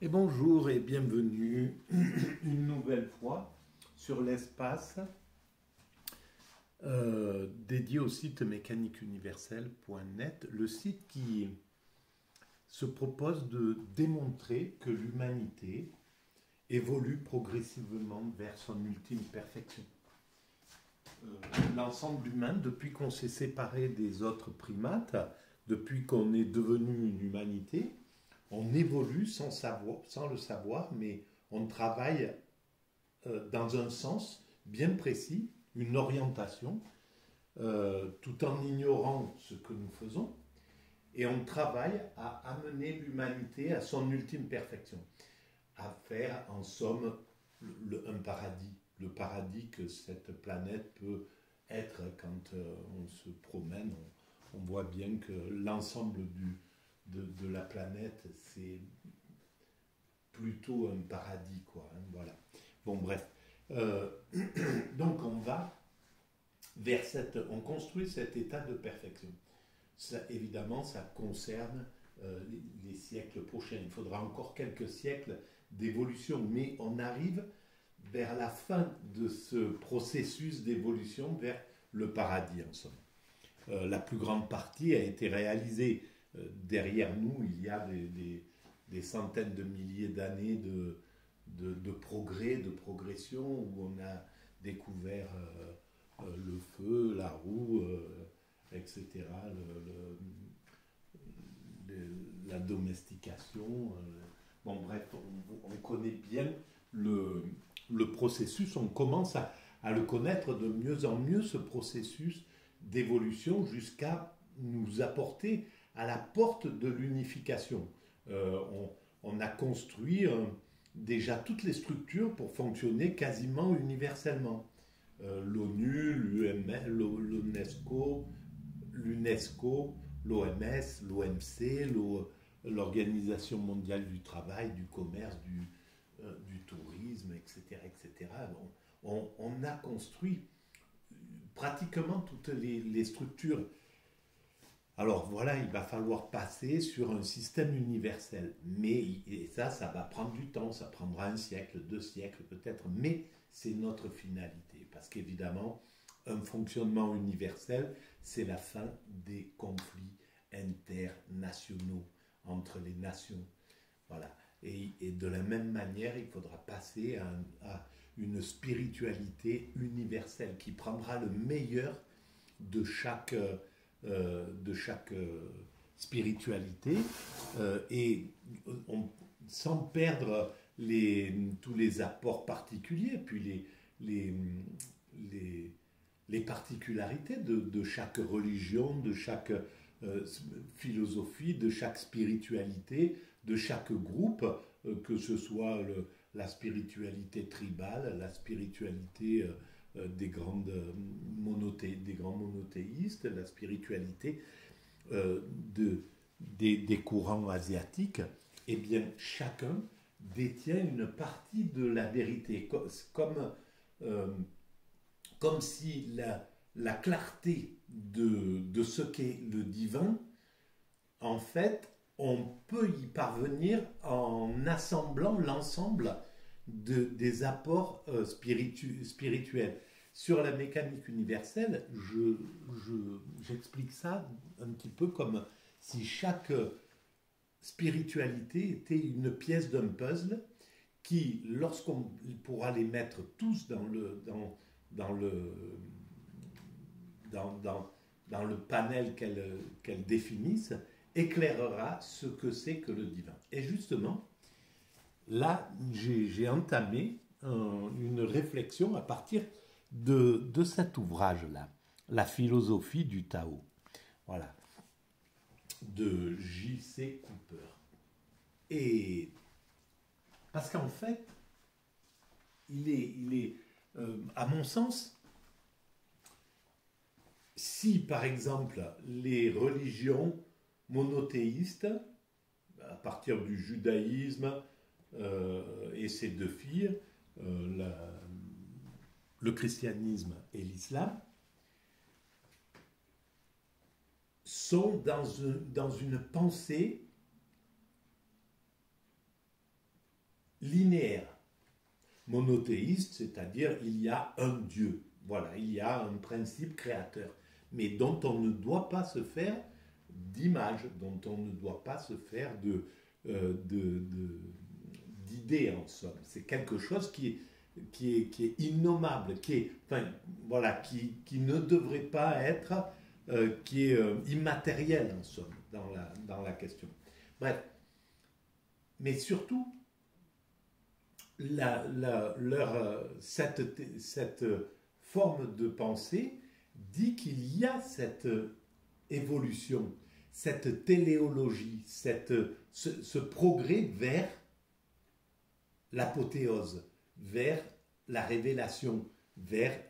Et bonjour et bienvenue une nouvelle fois sur l'espace dédié au site mécaniqueuniverselle.net, le site qui se propose de démontrer que l'humanité évolue progressivement vers son ultime perfection. L'ensemble humain, depuis qu'on s'est séparé des autres primates, depuis qu'on est devenu une humanité, on évolue sans le savoir, mais on travaille dans un sens bien précis, une orientation, tout en ignorant ce que nous faisons, et on travaille à amener l'humanité à son ultime perfection, à faire en somme un paradis, le paradis que cette planète peut être quand on se promène. On voit bien que l'ensemble de la planète, c'est plutôt un paradis, quoi. Hein, voilà. Bon, bref. Euh, donc, on va on construit cet état de perfection. Ça, évidemment, ça concerne les siècles prochains. Il faudra encore quelques siècles d'évolution, mais on arrive vers la fin de ce processus d'évolution vers le paradis, en somme. La plus grande partie a été réalisée. Derrière nous, il y a des centaines de milliers d'années de progrès, de progression, où on a découvert le feu, la roue, etc., la domestication. Bon, bref, on connaît bien le processus, on commence à le connaître de mieux en mieux, ce processus d'évolution, jusqu'à nous apporter à la porte de l'unification. On a construit déjà toutes les structures pour fonctionner quasiment universellement. L'ONU, l'UNESCO, l'OMS, l'OMC, l'Organisation mondiale du travail, du commerce, du tourisme, etc. etc. On a construit pratiquement toutes les structures. Alors voilà, il va falloir passer sur un système universel. Mais et ça va prendre du temps, ça prendra un siècle, 2 siècles peut-être, mais c'est notre finalité. Parce qu'évidemment, un fonctionnement universel, c'est la fin des conflits internationaux entre les nations. Voilà. Et de la même manière, il faudra passer à une spiritualité universelle qui prendra le meilleur de chaque spiritualité, et sans perdre tous les apports particuliers, puis les, les, les particularités de chaque religion, de chaque philosophie, de chaque spiritualité, de chaque groupe, que ce soit la spiritualité tribale, la spiritualité des grands monothéistes, la spiritualité euh, de, des courants asiatiques. Eh bien, chacun détient une partie de la vérité, comme, euh, comme si la clarté de ce qu'est le divin, en fait, on peut y parvenir en assemblant l'ensemble des apports spirituels. Sur la mécanique universelle, j'explique ça un petit peu comme si chaque spiritualité était une pièce d'un puzzle qui, lorsqu'on pourra les mettre tous dans le, dans le panel qu'elle définisse, éclairera ce que c'est que le divin. Et justement, là, j'ai entamé une réflexion à partir de cet ouvrage-là, La philosophie du Tao, voilà, de J.C. Cooper. Et parce qu'en fait, il est à mon sens, si par exemple les religions monothéistes, à partir du judaïsme et ses deux filles, le christianisme et l'islam, sont dans une pensée linéaire. Monothéiste, c'est-à-dire il y a un Dieu. Voilà, il y a un principe créateur, mais dont on ne doit pas se faire d'image, dont on ne doit pas se faire d'idées en somme. C'est quelque chose qui est innommable, voilà, qui ne devrait pas être, qui est immatériel en somme dans la question. Bref, mais surtout, cette forme de pensée dit qu'il y a cette évolution, cette téléologie, ce progrès vers l'apothéose, vers la révélation, vers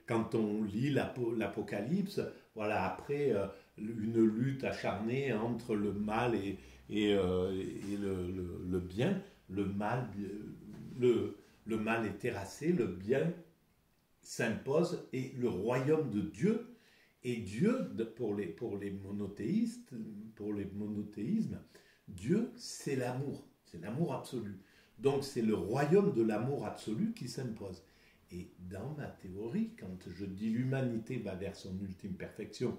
quand on lit l'Apocalypse, voilà, après une lutte acharnée entre le mal et le bien, le mal est terrassé, le bien s'impose et le royaume de Dieu, et Dieu, pour les monothéistes, pour les monothéismes, Dieu c'est l'amour absolu. Donc c'est le royaume de l'amour absolu qui s'impose. Et dans ma théorie, quand je dis l'humanité va vers son ultime perfection,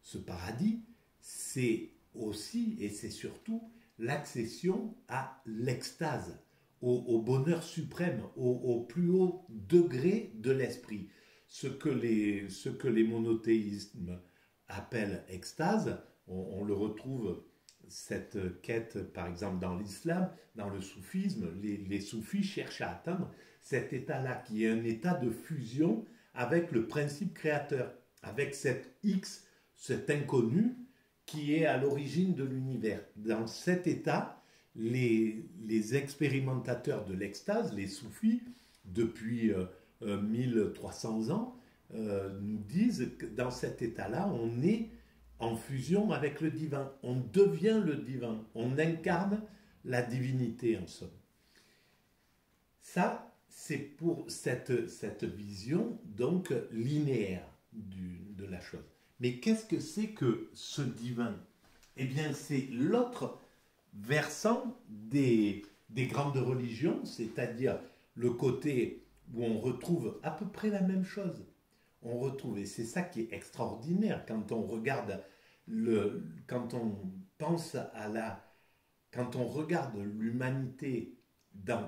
ce paradis, c'est aussi et c'est surtout l'accession à l'extase, au bonheur suprême, au plus haut degré de l'esprit. Ce que les monothéismes appellent extase, on le retrouve, cette quête, par exemple, dans l'islam, dans le soufisme, les soufis cherchent à atteindre cet état-là, qui est un état de fusion avec le principe créateur, avec cet X, cet inconnu, qui est à l'origine de l'univers. Dans cet état, les expérimentateurs de l'extase, les soufis, depuis 1300 ans, nous disent que dans cet état-là, on est en fusion avec le divin. On devient le divin. On incarne la divinité, en somme. Ça, c'est pour cette vision, donc, linéaire de la chose. Mais qu'est-ce que c'est que ce divin? Eh bien, c'est l'autre versant des grandes religions, c'est-à-dire le côté où on retrouve à peu près la même chose. On retrouve, et c'est ça qui est extraordinaire quand on regarde, quand on pense quand on regarde l'humanité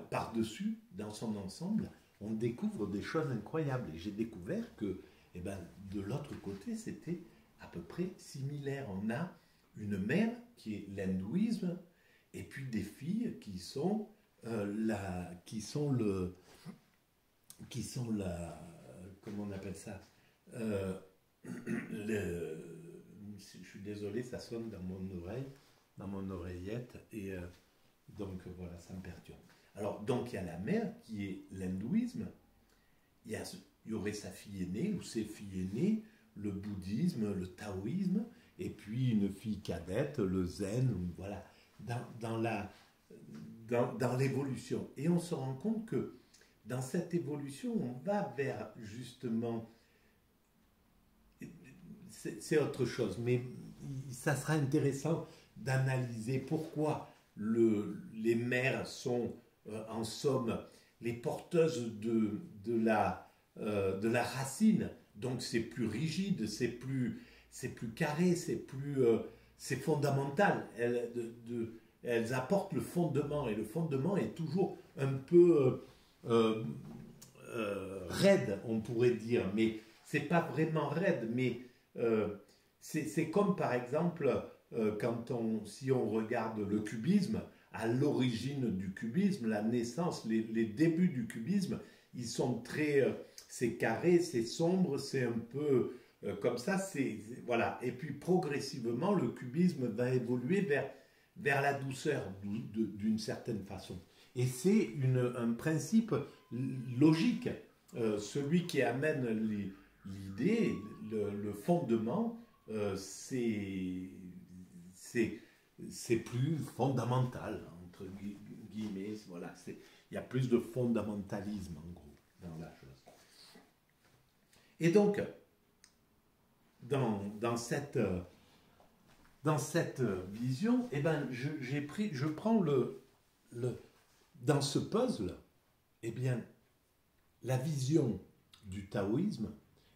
par-dessus, dans son ensemble, on découvre des choses incroyables. Et j'ai découvert que de l'autre côté, c'était à peu près similaire. On a une mère qui est l'hindouisme, et puis des filles qui sont comment on appelle ça, je suis désolé, ça sonne dans mon oreille, dans mon oreillette, et donc voilà, ça me perturbe. Alors, donc il y a la mère qui est l'hindouisme, il y aurait sa fille aînée ou ses filles aînées, le bouddhisme, le taoïsme, et puis une fille cadette, le zen, voilà, dans l'évolution. Et on se rend compte que dans cette évolution, on va vers justement, c'est autre chose, mais ça sera intéressant d'analyser pourquoi les mères sont en somme les porteuses de la racine. Donc c'est plus rigide, c'est plus carré, c'est fondamental. Elles apportent le fondement, et le fondement est toujours un peu raide, on pourrait dire, mais c'est pas vraiment raide, mais c'est comme par exemple si on regarde le cubisme, à l'origine du cubisme, la naissance, les débuts du cubisme, ils sont c'est carré, c'est sombre, c'est un peu comme ça, voilà. Et puis progressivement, le cubisme va évoluer vers la douceur, d'une certaine façon. Et c'est un principe logique. Celui qui amène l'idée, le fondement, c'est plus fondamental, entre guillemets. Voilà, il y a plus de fondamentalisme, en gros, dans la chose. Et donc, dans cette vision, je prends dans ce puzzle, eh bien, la vision du taoïsme,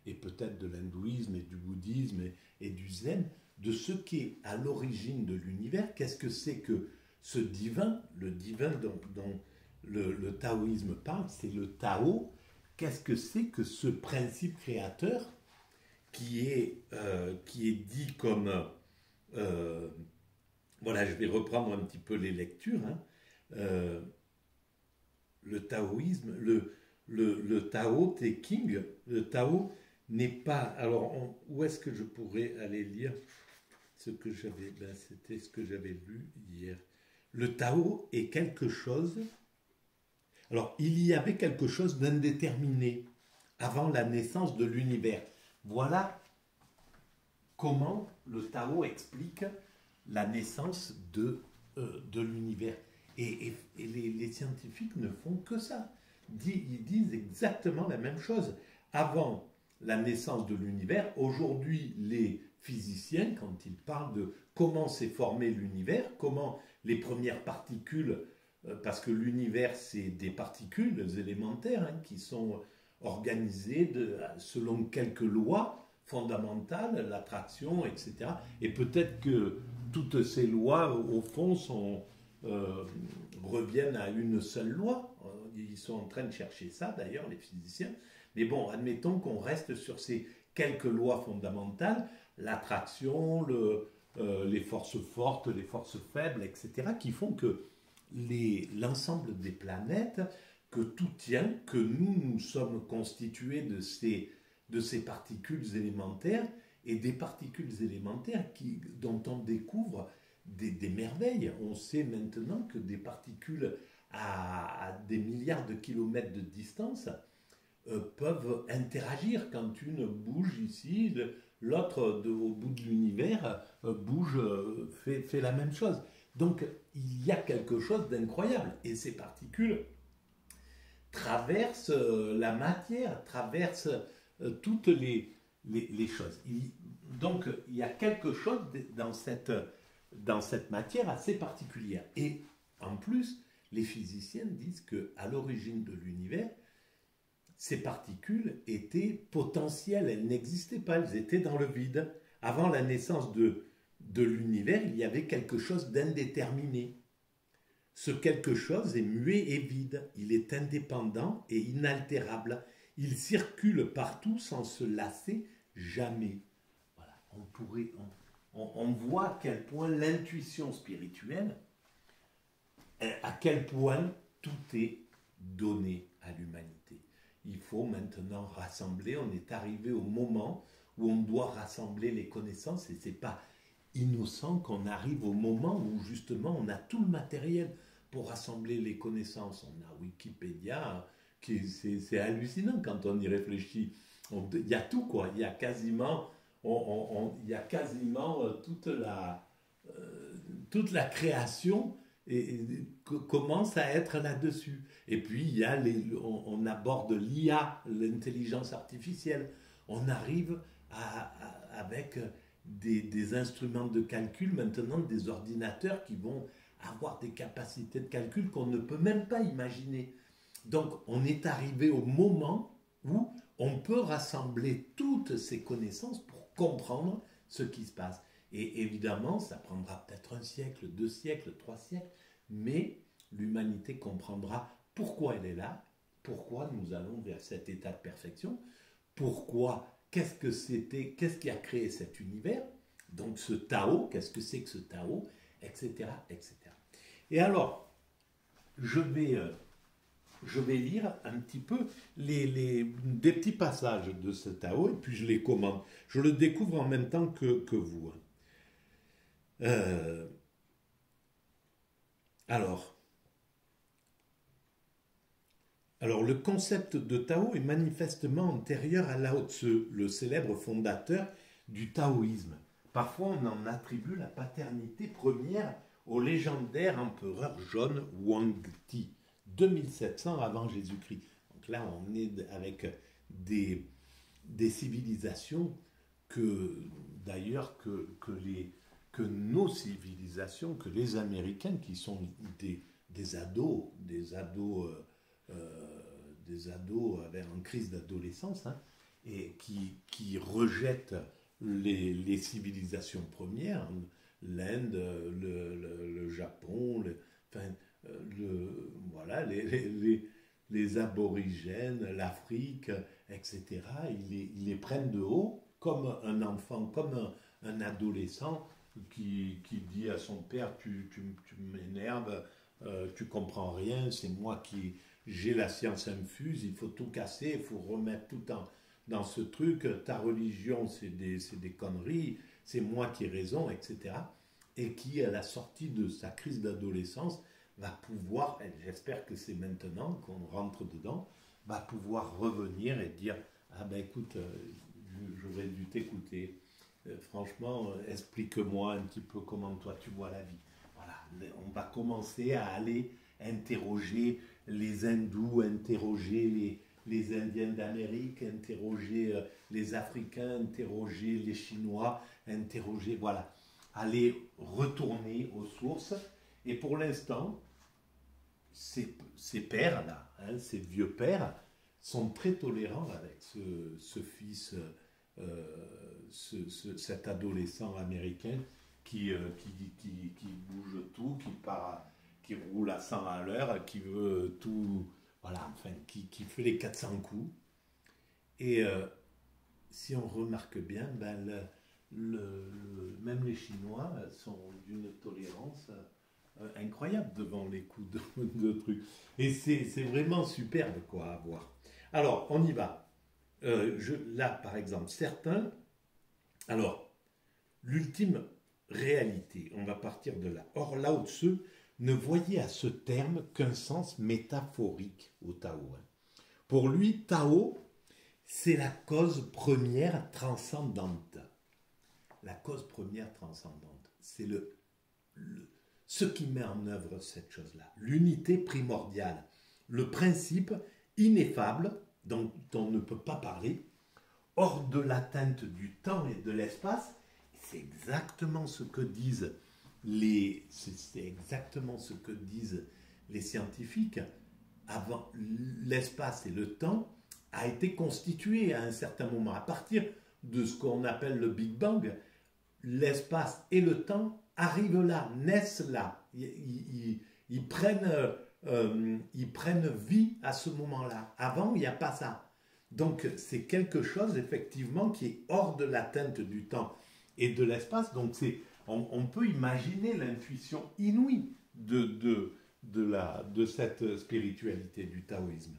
et peut-être de l'hindouisme et du bouddhisme et du zen, de ce qui est à l'origine de l'univers, qu'est-ce que c'est que ce divin, le divin dont le taoïsme parle, c'est le Tao, qu'est-ce que c'est que ce principe créateur qui est dit comme... voilà, je vais reprendre un petit peu les lectures. Hein. Le taoïsme, le Tao Te King, le Tao n'est pas... Alors, où est-ce que je pourrais aller lire ce que j'avais... Ben, c'était ce que j'avais lu hier. Le Tao est quelque chose... Alors, il y avait quelque chose d'indéterminé avant la naissance de l'univers. Voilà comment le Tao explique la naissance de l'univers. Et les scientifiques ne font que ça. Ils disent exactement la même chose. Avant la naissance de l'univers, aujourd'hui, les physiciens, quand ils parlent de comment s'est formé l'univers, comment les premières particules, parce que l'univers, c'est des particules élémentaires hein, qui sont organisées selon quelques lois fondamentales, l'attraction, etc. Et peut-être que toutes ces lois, au fond, reviennent à une seule loi. Ils sont en train de chercher ça, d'ailleurs, les physiciens. Mais bon, admettons qu'on reste sur ces quelques lois fondamentales, l'attraction, les forces fortes, les forces faibles, etc., qui font que l'ensemble des planètes, que tout tient, que nous sommes constitués de ces particules élémentaires, et des particules élémentaires dont on découvre des merveilles. On sait maintenant que des particules à des milliards de kilomètres de distance peuvent interagir. Quand une bouge ici, l'autre au bout de l'univers bouge, fait la même chose. Donc il y a quelque chose d'incroyable. Et ces particules traversent la matière, traversent toutes les choses. Donc il y a quelque chose dans cette matière assez particulière. Et en plus, les physiciens disent qu'à l'origine de l'univers, ces particules étaient potentielles, elles n'existaient pas, elles étaient dans le vide. Avant la naissance de l'univers, il y avait quelque chose d'indéterminé. Ce quelque chose est muet et vide, il est indépendant et inaltérable. Il circule partout sans se lasser jamais. Voilà, on voit à quel point l'intuition spirituelle, à quel point tout est donné à l'humanité. Il faut maintenant rassembler, on est arrivé au moment où on doit rassembler les connaissances et ce n'est pas innocent qu'on arrive au moment où justement on a tout le matériel pour rassembler les connaissances. On a Wikipédia, c'est hallucinant quand on y réfléchit. Il y a tout quoi, il y a quasiment, toute la création commence à être là-dessus. Et puis, on aborde l'IA, l'intelligence artificielle. On arrive avec des instruments de calcul, maintenant des ordinateurs qui vont avoir des capacités de calcul qu'on ne peut même pas imaginer. Donc, on est arrivé au moment où on peut rassembler toutes ces connaissances pour comprendre ce qui se passe. Et évidemment, ça prendra peut-être 1 siècle, 2 siècles, 3 siècles, mais l'humanité comprendra pourquoi elle est là, pourquoi nous allons vers cet état de perfection, pourquoi, qu'est-ce qui a créé cet univers, donc ce Tao, qu'est-ce que c'est que ce Tao, etc., etc. Et alors, je vais lire un petit peu des petits passages de ce Tao, et puis je les commente. Je le découvre en même temps que vous. Alors, le concept de Tao est manifestement antérieur à Lao Tzu, le célèbre fondateur du taoïsme. Parfois, on en attribue la paternité première au légendaire empereur jaune Huangdi, 2700 avant Jésus-Christ. Donc là, on est avec des civilisations que nos civilisations, que les Américains, qui sont des ados en crise d'adolescence, hein, et qui rejettent les civilisations premières, l'Inde, le Japon, enfin, voilà, les aborigènes, l'Afrique, etc. Ils les prennent de haut comme un enfant, comme un adolescent qui dit à son père, tu m'énerves, tu comprends rien, c'est moi qui j'ai la science infuse, il faut tout casser, il faut remettre tout dans ce truc, ta religion c'est des conneries, c'est moi qui ai raison, etc. Et qui, à la sortie de sa crise d'adolescence, va pouvoir, et j'espère que c'est maintenant qu'on rentre dedans, va pouvoir revenir et dire, ah ben écoute, j'aurais dû t'écouter, franchement, explique-moi un petit peu comment toi tu vois la vie. Voilà, on va commencer à aller interroger les hindous, interroger les Indiens d'Amérique, interroger les Africains, interroger les Chinois, interroger, voilà, aller retourner aux sources. Et pour l'instant, ces pères-là, hein, ces vieux pères, sont très tolérants avec ce fils, cet adolescent américain qui bouge tout, qui roule à 100 à l'heure, qui veut tout, voilà, enfin, qui fait les 400 coups. Et si on remarque bien, ben, même les Chinois sont d'une tolérance incroyable devant les coups de trucs. Et c'est vraiment superbe, quoi, à voir. Alors, on y va. Là, par exemple, certains... Alors, l'ultime réalité, on va partir de là. Or, Lao Tzu ne voyait à ce terme qu'un sens métaphorique au Tao. Pour lui, Tao, c'est la cause première transcendante. La cause première transcendante, c'est ce qui met en œuvre cette chose-là. L'unité primordiale, le principe ineffable dont on ne peut pas parler, hors de l'atteinte du temps et de l'espace. C'est exactement ce que disent c'est exactement ce que disent les scientifiques. Avant, l'espace et le temps a été constitué à un certain moment. À partir de ce qu'on appelle le Big Bang, l'espace et le temps arrivent là, naissent là. Ils prennent vie à ce moment-là. Avant, il n'y a pas ça. Donc, c'est quelque chose, effectivement, qui est hors de l'atteinte du temps et de l'espace. Donc, on peut imaginer l'intuition inouïe de cette spiritualité du taoïsme.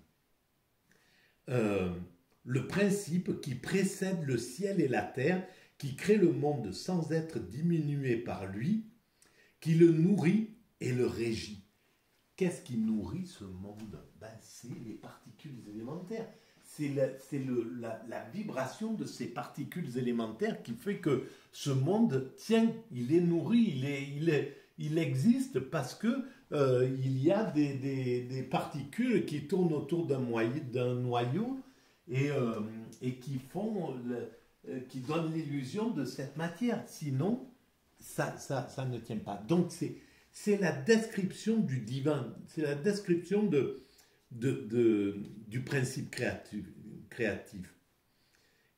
Le principe qui précède le ciel et la terre, qui crée le monde sans être diminué par lui, qui le nourrit et le régit. Qu'est-ce qui nourrit ce monde? Ben, c'est les particules élémentaires. C'est la vibration de ces particules élémentaires qui fait que ce monde tient, il est nourri, il existe parce que il y a des particules qui tournent autour d'un noyau et qui donnent l'illusion de cette matière. Sinon, ça ne tient pas. Donc c'est la description du divin, c'est la description du principe créatif,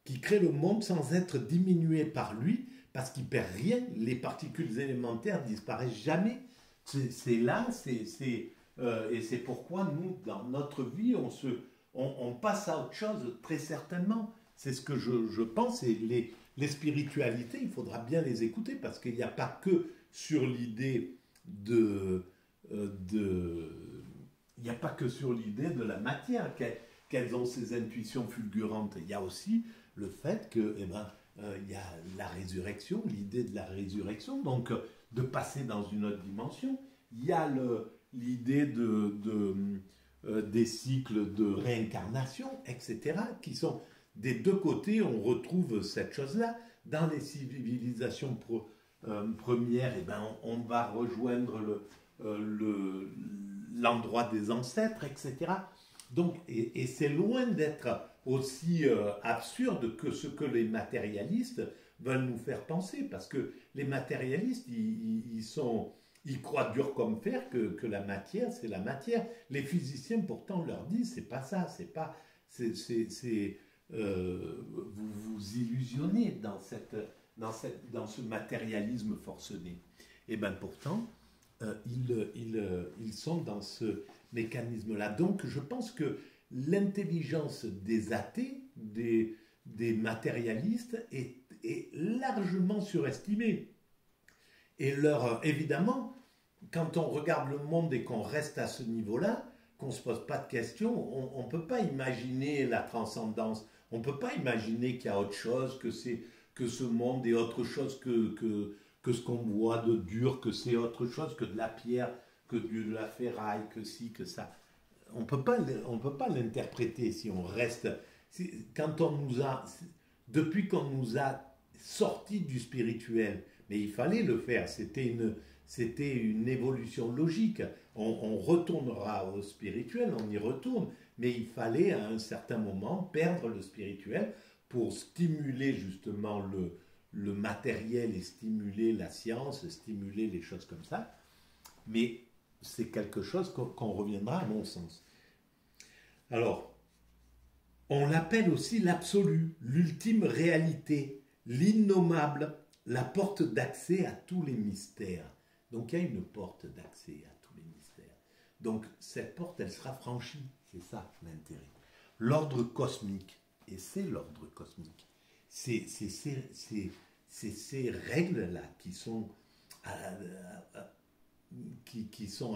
qui crée le monde sans être diminué par lui, parce qu'il ne perd rien, les particules élémentaires disparaissent jamais. C'est là, et c'est pourquoi nous, dans notre vie, on passe à autre chose, très certainement. C'est ce que je pense, et les spiritualités, il faudra bien les écouter, parce qu'il n'y a pas que sur l'idée il n'y a pas que sur l'idée de la matière qu'elles ont ces intuitions fulgurantes. Il y a aussi le fait que, il y a la résurrection, l'idée de la résurrection, donc de passer dans une autre dimension. Il y a l'idée des cycles de réincarnation, etc., qui sont des deux côtés, on retrouve cette chose-là. Dans les civilisations premières, on va rejoindre l'endroit des ancêtres, etc. Donc, et c'est loin d'être aussi absurde que ce que les matérialistes veulent nous faire penser, parce que les matérialistes, ils Ils croient dur comme fer que la matière, c'est la matière. Les physiciens, pourtant, leur disent, c'est pas ça, c'est pas... vous vous illusionnez dans ce matérialisme forcené. Et bien pourtant, ils sont dans ce mécanisme-là. Donc je pense que l'intelligence des athées, des matérialistes, est largement surestimée. Et évidemment, quand on regarde le monde et qu'on reste à ce niveau-là, qu'on ne se pose pas de questions, on ne peut pas imaginer la transcendance. On ne peut pas imaginer qu'il y a autre chose, que ce monde est autre chose que ce qu'on voit de dur, que c'est autre chose que de la pierre, que de la ferraille, que ci, que ça. On ne peut pas l'interpréter si on reste... Depuis qu'on nous a sortis du spirituel, mais il fallait le faire, c'était une évolution logique. On retournera au spirituel, on y retourne, mais il fallait à un certain moment perdre le spirituel pour stimuler justement le matériel et stimuler la science, stimuler les choses comme ça. Mais c'est quelque chose qu'on reviendra à mon sens. Alors, on l'appelle aussi l'absolu, l'ultime réalité, l'innommable, la porte d'accès à tous les mystères. Donc il y a une porte d'accès à tous les mystères. Donc cette porte, elle sera franchie. C'est ça l'intérêt. L'ordre cosmique, et c'est l'ordre cosmique, c'est ces règles-là qui sont à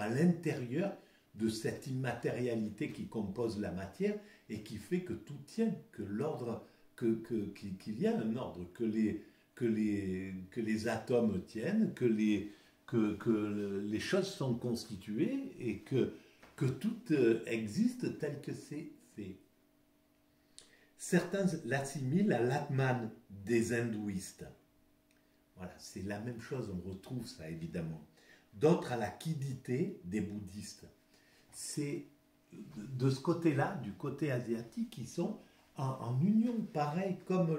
l'intérieur de cette immatérialité qui compose la matière et qui fait que tout tient, que l'ordre, qu'il y a un ordre, que les atomes tiennent, que les choses sont constituées et que tout existe tel que c'est fait. Certains l'assimilent à l'Atman des hindouistes. Voilà, c'est la même chose, on retrouve ça évidemment. D'autres à la quiddité des bouddhistes. C'est de ce côté-là, du côté asiatique, qui sont en union, pareil, comme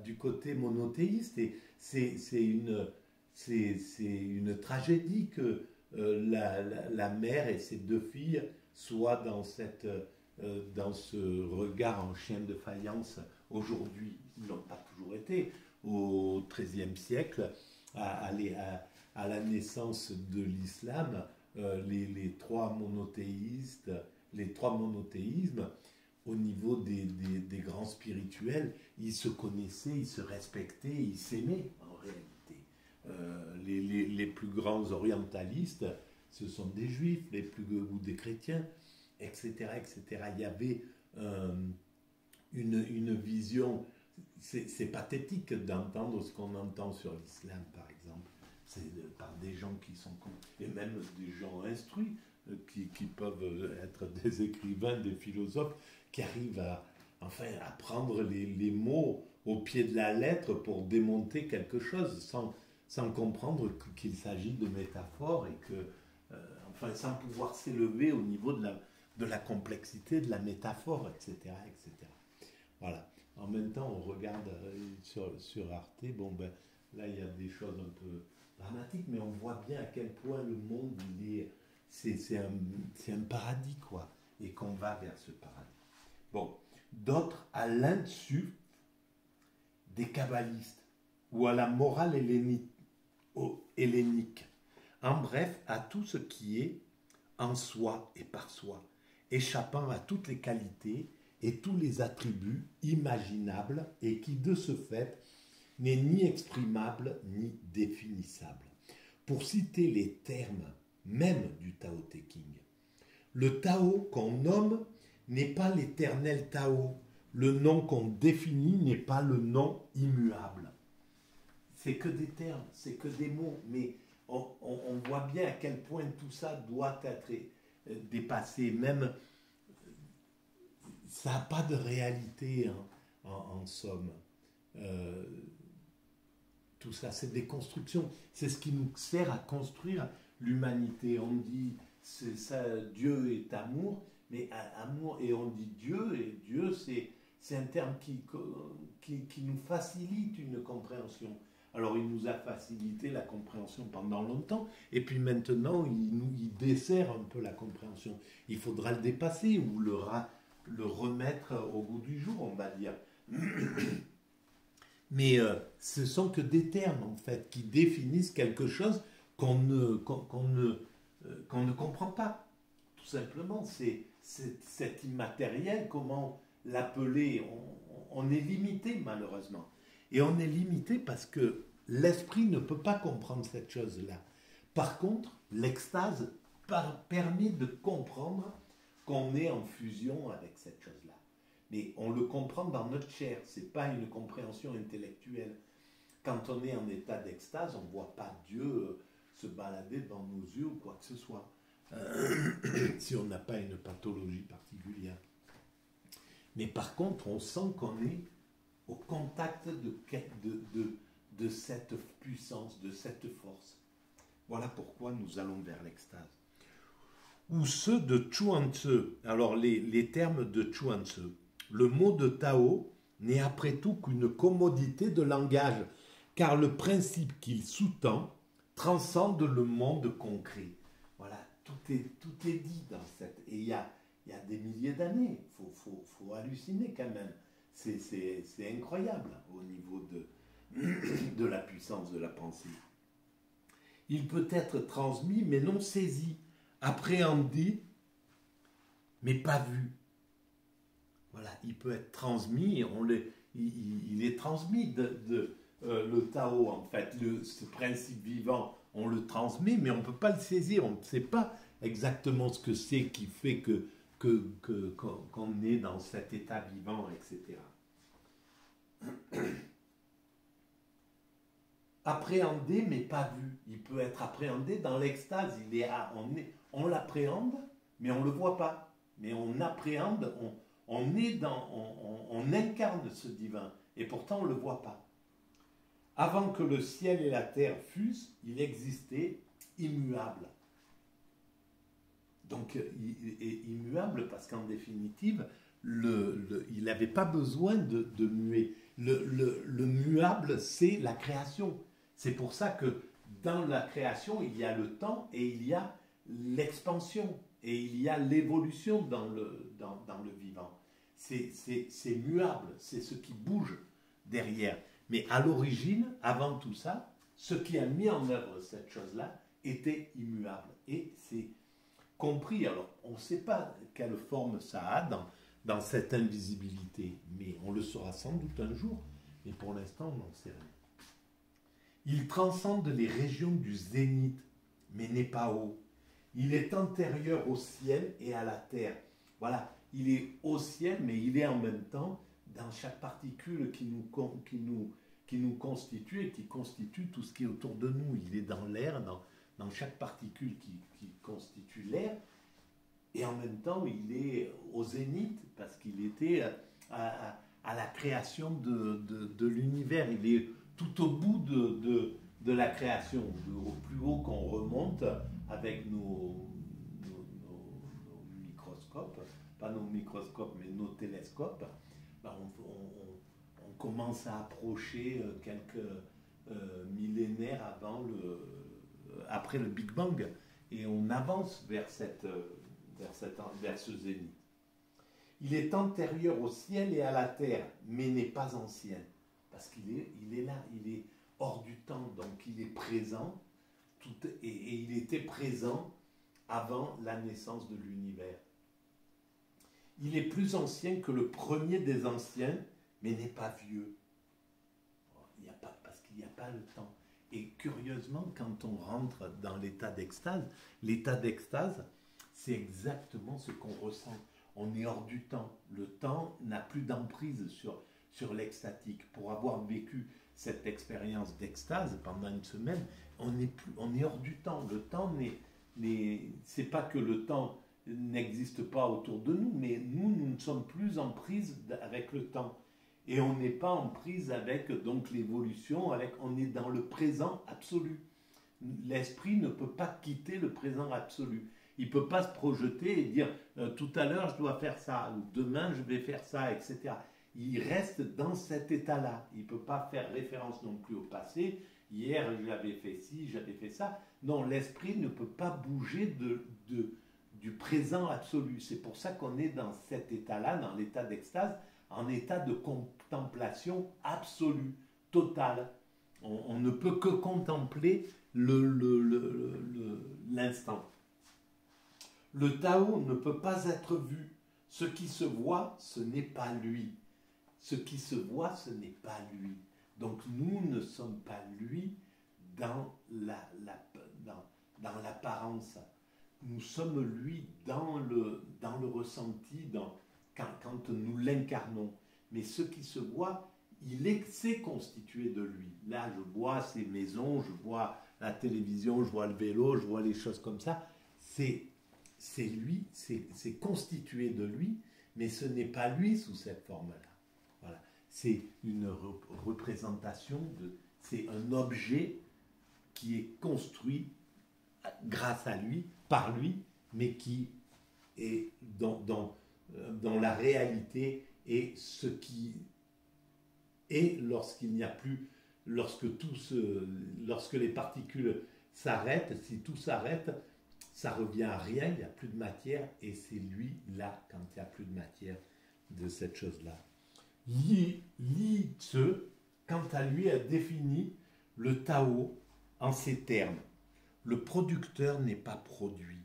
du côté monothéiste. Et c'est une tragédie que la mère et ses deux filles soient dans ce regard en chien de faïence aujourd'hui. Ils n'ont pas toujours été. Au XIIIe siècle, à la naissance de l'islam, les trois monothéismes, au niveau des grands spirituels, ils se connaissaient, ils se respectaient, ils s'aimaient en réalité. Les plus grands orientalistes, ce sont des juifs, ou des chrétiens, etc., etc. Il y avait une vision. C'est pathétique d'entendre ce qu'on entend sur l'islam, par exemple. C'est par des gens qui sont... Et même des gens instruits, qui peuvent être des écrivains, des philosophes, qui arrivent à prendre les mots au pied de la lettre pour démonter quelque chose, sans comprendre qu'il s'agit de métaphores et sans pouvoir s'élever au niveau de la complexité de la métaphore, etc., etc. Voilà. En même temps, on regarde sur Arte, là, il y a des choses un peu dramatiques, mais on voit bien à quel point le monde, c'est un paradis, quoi, et qu'on va vers ce paradis. Bon, d'autres à l'insu des kabbalistes, ou à la morale hellénique. En bref, à tout ce qui est en soi et par soi, échappant à toutes les qualités et tous les attributs imaginables et qui, de ce fait, n'est ni exprimable ni définissable. Pour citer les termes même du Tao Te Ching, le Tao qu'on nomme n'est pas l'éternel Tao, le nom qu'on définit n'est pas le nom immuable. C'est que des termes, c'est que des mots, mais on voit bien à quel point tout ça doit être dépassé, même ça n'a pas de réalité en somme. Tout ça, c'est des constructions. C'est ce qui nous sert à construire l'humanité. On dit ça, Dieu est amour, mais amour, et on dit Dieu, et Dieu, c'est un terme qui nous facilite une compréhension. Alors il nous a facilité la compréhension pendant longtemps, et puis maintenant il dessert un peu la compréhension. Il faudra le dépasser ou le remettre au goût du jour, on va dire. Mais ce sont que des termes en fait qui définissent quelque chose qu'on ne comprend pas. Tout simplement, c'est cet immatériel, comment l'appeler, on est limité malheureusement. Et on est limité parce que l'esprit ne peut pas comprendre cette chose-là. Par contre, l'extase permet de comprendre qu'on est en fusion avec cette chose-là. Mais on le comprend dans notre chair, ce n'est pas une compréhension intellectuelle. Quand on est en état d'extase, on ne voit pas Dieu se balader devant nos yeux ou quoi que ce soit, si on n'a pas une pathologie particulière. Mais par contre, on sent qu'on est au contact de cette puissance, de cette force. Voilà pourquoi nous allons vers l'extase. Ou ceux de Chuang-Tzu. Alors, les termes de Chuang-Tzu. Le mot de Tao n'est après tout qu'une commodité de langage, car le principe qu'il sous-tend transcende le monde concret. Voilà, tout est dit dans cette... Et il y a des milliers d'années, faut halluciner quand même. C'est incroyable au niveau de la puissance de la pensée. Il peut être transmis mais non saisi, appréhendé mais pas vu. Voilà, il peut être transmis, il est transmis le Tao en fait, ce principe vivant, on le transmet mais on ne peut pas le saisir, on ne sait pas exactement ce que c'est qui fait qu'on est dans cet état vivant, etc. Appréhendé mais pas vu. Il peut être appréhendé dans l'extase. On l'appréhende mais on ne le voit pas. Mais on appréhende, on incarne ce divin et pourtant on ne le voit pas. Avant que le ciel et la terre fussent, il existait immuable. Donc il est immuable parce qu'en définitive, il n'avait pas besoin de muer. Le muable, c'est la création. C'est pour ça que dans la création, il y a le temps et il y a l'expansion et il y a l'évolution dans le vivant. C'est muable, c'est ce qui bouge derrière. Mais à l'origine, avant tout ça, ce qui a mis en œuvre cette chose-là était immuable. Et c'est compris. Alors, on ne sait pas quelle forme ça a dans cette invisibilité, mais on le saura sans doute un jour. Mais pour l'instant, on n'en sait rien. Il transcende les régions du zénith, mais n'est pas haut. Il est antérieur au ciel et à la terre. Voilà, il est au ciel, mais il est en même temps dans chaque particule qui nous constitue et qui constitue tout ce qui est autour de nous. Il est dans l'air, dans chaque particule qui constitue l'air, et en même temps, il est au zénith, parce qu'il était à la création de l'univers. Il est tout au bout de la création, au plus haut qu'on remonte avec nos microscopes, pas nos microscopes, mais nos télescopes. Ben on commence à approcher quelques millénaires après le Big Bang, et on avance vers ce zénith. Il est antérieur au ciel et à la terre, mais n'est pas ancien, parce qu'il est là, il est hors du temps, donc il est présent, et il était présent avant la naissance de l'univers. Il est plus ancien que le premier des anciens, mais n'est pas vieux. Parce qu'il n'y a pas le temps. Et curieusement, quand on rentre dans l'état d'extase, c'est exactement ce qu'on ressent. On est hors du temps. Le temps n'a plus d'emprise sur l'extatique. Pour avoir vécu cette expérience d'extase pendant une semaine, on est hors du temps. Le temps c'est pas que le temps n'existe pas autour de nous, mais nous ne sommes plus en prise avec le temps. Et on n'est pas en prise avec donc l'évolution, on est dans le présent absolu. L'esprit ne peut pas quitter le présent absolu. Il ne peut pas se projeter et dire tout à l'heure je dois faire ça, ou demain je vais faire ça, etc. il reste dans cet état-là. Il ne peut pas faire référence non plus au passé. Hier, j'avais fait ci, j'avais fait ça. Non, l'esprit ne peut pas bouger du présent absolu. C'est pour ça qu'on est dans cet état-là, dans l'état d'extase, en état de contemplation absolue, totale. On ne peut que contempler l'instant. Le Tao ne peut pas être vu. Ce qui se voit, ce n'est pas lui. Ce qui se voit, ce n'est pas lui. Donc nous ne sommes pas lui dans l'apparence. Nous sommes lui dans le ressenti, quand nous l'incarnons. Mais ce qui se voit, c'est constitué de lui. Là, je vois ces maisons, je vois la télévision, je vois le vélo, je vois les choses comme ça. C'est lui, c'est constitué de lui, mais ce n'est pas lui sous cette forme-là. Voilà. C'est une représentation, c'est un objet qui est construit grâce à lui, par lui, mais qui est dans la réalité et ce qui est lorsqu'il n'y a plus, lorsque les particules s'arrêtent, si tout s'arrête, ça revient à rien, il n'y a plus de matière, et c'est lui là, quand il n'y a plus de matière, de cette chose-là. Li Tzu, quant à lui, a défini le Tao en ces termes. Le producteur n'est pas produit.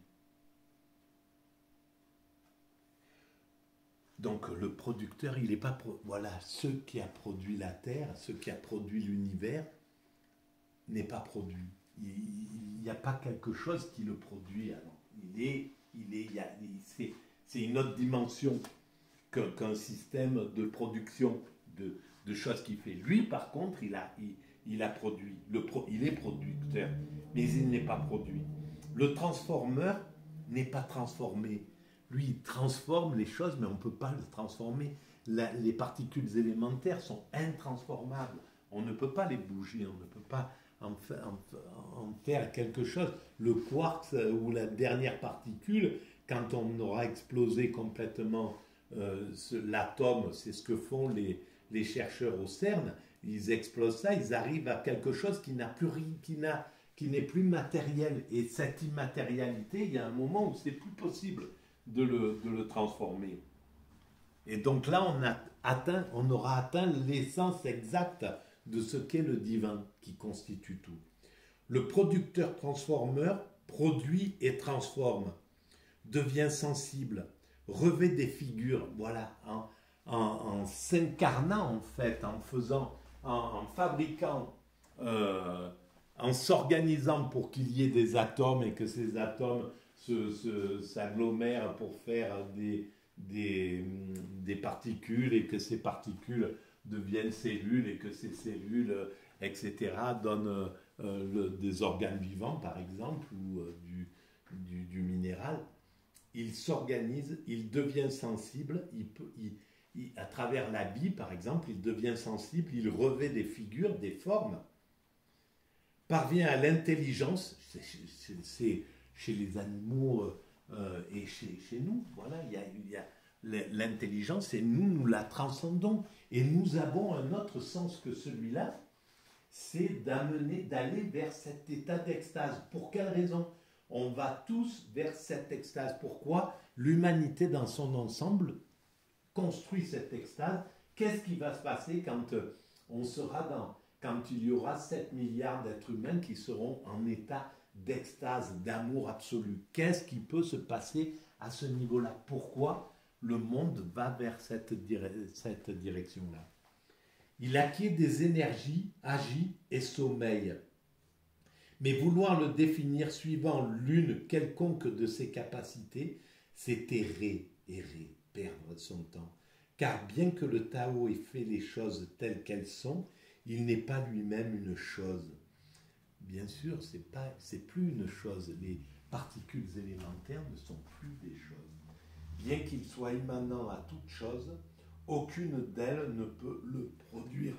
Donc le producteur, il n'est pas... Voilà, ce qui a produit la Terre, ce qui a produit l'univers, n'est pas produit. Il n'y a pas quelque chose qui le produit. Alors, c'est une autre dimension qu'un système de production de choses qu'il fait. Lui, par contre, il a produit. Il est producteur, mais il n'est pas produit. Le transformeur n'est pas transformé. Lui, il transforme les choses, mais on ne peut pas le transformer. Les particules élémentaires sont intransformables. On ne peut pas les bouger, on ne peut pas en faire quelque chose. Le quark ou la dernière particule, quand on aura explosé complètement l'atome, c'est ce que font les chercheurs au CERN, ils explosent ça, ils arrivent à quelque chose qui n'est plus matériel. Et cette immatérialité, il y a un moment où c'est plus possible de le transformer. Et donc là, on aura atteint l'essence exacte de ce qu'est le divin qui constitue tout. Le producteur transformeur produit et transforme, devient sensible, revêt des figures, voilà, en s'incarnant en fait, en fabriquant, en s'organisant pour qu'il y ait des atomes et que ces atomes s'agglomèrent pour faire des particules et que ces particules deviennent cellules et que ces cellules, etc., donnent des organes vivants, par exemple, ou du minéral. Il s'organise, il devient sensible, à travers l'habit, par exemple, il devient sensible, il revêt des figures, des formes, parvient à l'intelligence, c'est chez les animaux et chez nous, voilà, il y a l'intelligence et nous la transcendons. Et nous avons un autre sens que celui-là, c'est d'aller vers cet état d'extase. Pour quelle raison? On va tous vers cette extase. Pourquoi? L'humanité dans son ensemble construit cette extase. Qu'est-ce qui va se passer quand il y aura 7 milliards d'êtres humains qui seront en état d'extase, d'amour absolu? Qu'est-ce qui peut se passer à ce niveau-là? Pourquoi le monde va vers cette direction-là? Il acquiert des énergies, agit et sommeille. Mais vouloir le définir suivant l'une quelconque de ses capacités, c'est errer, perdre son temps. Car bien que le Tao ait fait les choses telles qu'elles sont, il n'est pas lui-même une chose. Bien sûr, c'est plus une chose. Les particules élémentaires ne sont plus des choses. Bien qu'il soit immanent à toute chose, aucune d'elles ne peut le produire.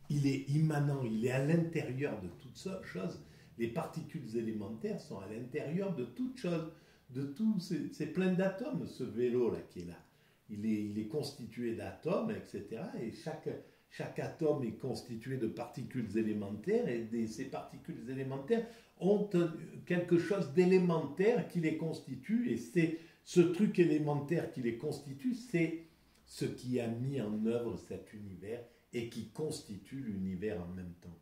Il est immanent, il est à l'intérieur de toute chose. Les particules élémentaires sont à l'intérieur de toute chose. C'est plein d'atomes, ce vélo-là qui est là. il est constitué d'atomes, etc. Et chaque atome est constitué de particules élémentaires, et ces particules élémentaires ont quelque chose d'élémentaire qui les constitue, et c'est ce truc élémentaire qui les constitue, c'est ce qui a mis en œuvre cet univers et qui constitue l'univers en même temps.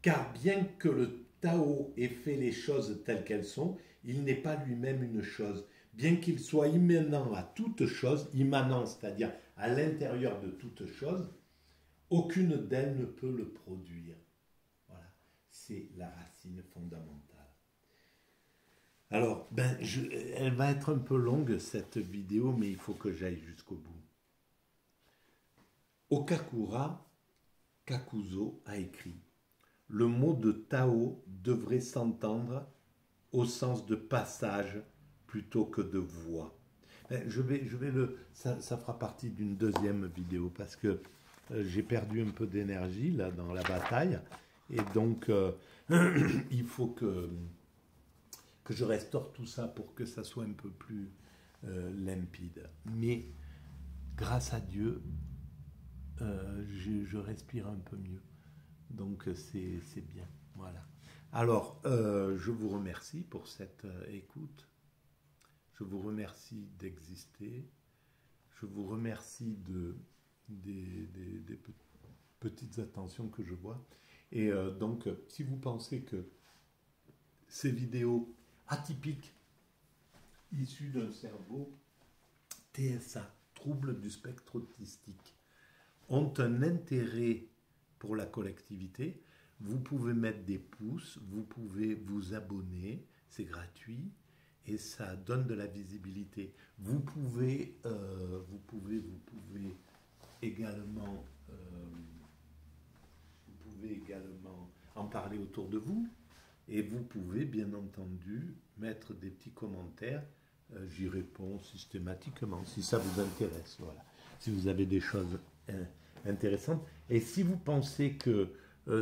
Car bien que le Tao ait fait les choses telles qu'elles sont, il n'est pas lui-même une chose. Bien qu'il soit immanent à toute chose, immanent, c'est-à-dire à l'intérieur de toute chose, aucune d'elles ne peut le produire. Voilà, c'est la racine fondamentale. Alors, elle va être un peu longue cette vidéo, mais il faut que j'aille jusqu'au bout. Okakura Kakuzo a écrit: le mot de Tao devrait s'entendre au sens de passage plutôt que de voix. Ça fera partie d'une deuxième vidéo parce que j'ai perdu un peu d'énergie là dans la bataille, et donc il faut que je restaure tout ça pour que ça soit un peu plus limpide. Mais grâce à Dieu, je respire un peu mieux. Donc c'est bien. Voilà. Alors, je vous remercie pour cette écoute. Je vous remercie d'exister. Je vous remercie des petites attentions que je vois. Et donc, si vous pensez que ces vidéos atypiques, issues d'un cerveau TSA, trouble du spectre autistique, ont un intérêt pour la collectivité, vous pouvez mettre des pouces, vous pouvez vous abonner, c'est gratuit et ça donne de la visibilité. Vous pouvez également en parler autour de vous, et vous pouvez bien entendu mettre des petits commentaires. J'y réponds systématiquement si ça vous intéresse. Voilà. Si vous avez des choses intéressantes, et si vous pensez que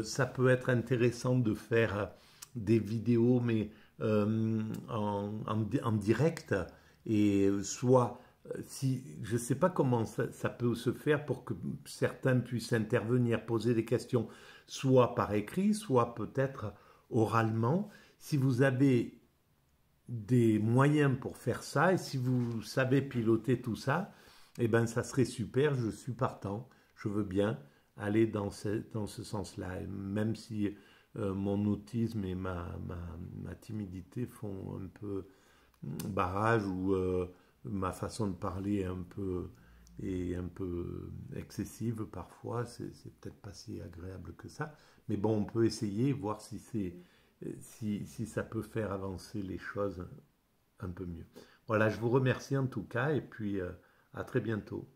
ça peut être intéressant de faire des vidéos mais en direct, et soit si je ne sais pas comment ça peut se faire pour que certains puissent intervenir, poser des questions, soit par écrit, soit peut-être oralement. Si vous avez des moyens pour faire ça, et si vous savez piloter tout ça, eh ben ça serait super, je suis partant, je veux bien aller dans ce sens-là, même si mon autisme et ma timidité font un peu barrage, ou ma façon de parler est un peu excessive parfois, c'est peut-être pas si agréable que ça, mais bon, on peut essayer, voir si ça peut faire avancer les choses un peu mieux. Voilà, je vous remercie en tout cas, et puis à très bientôt.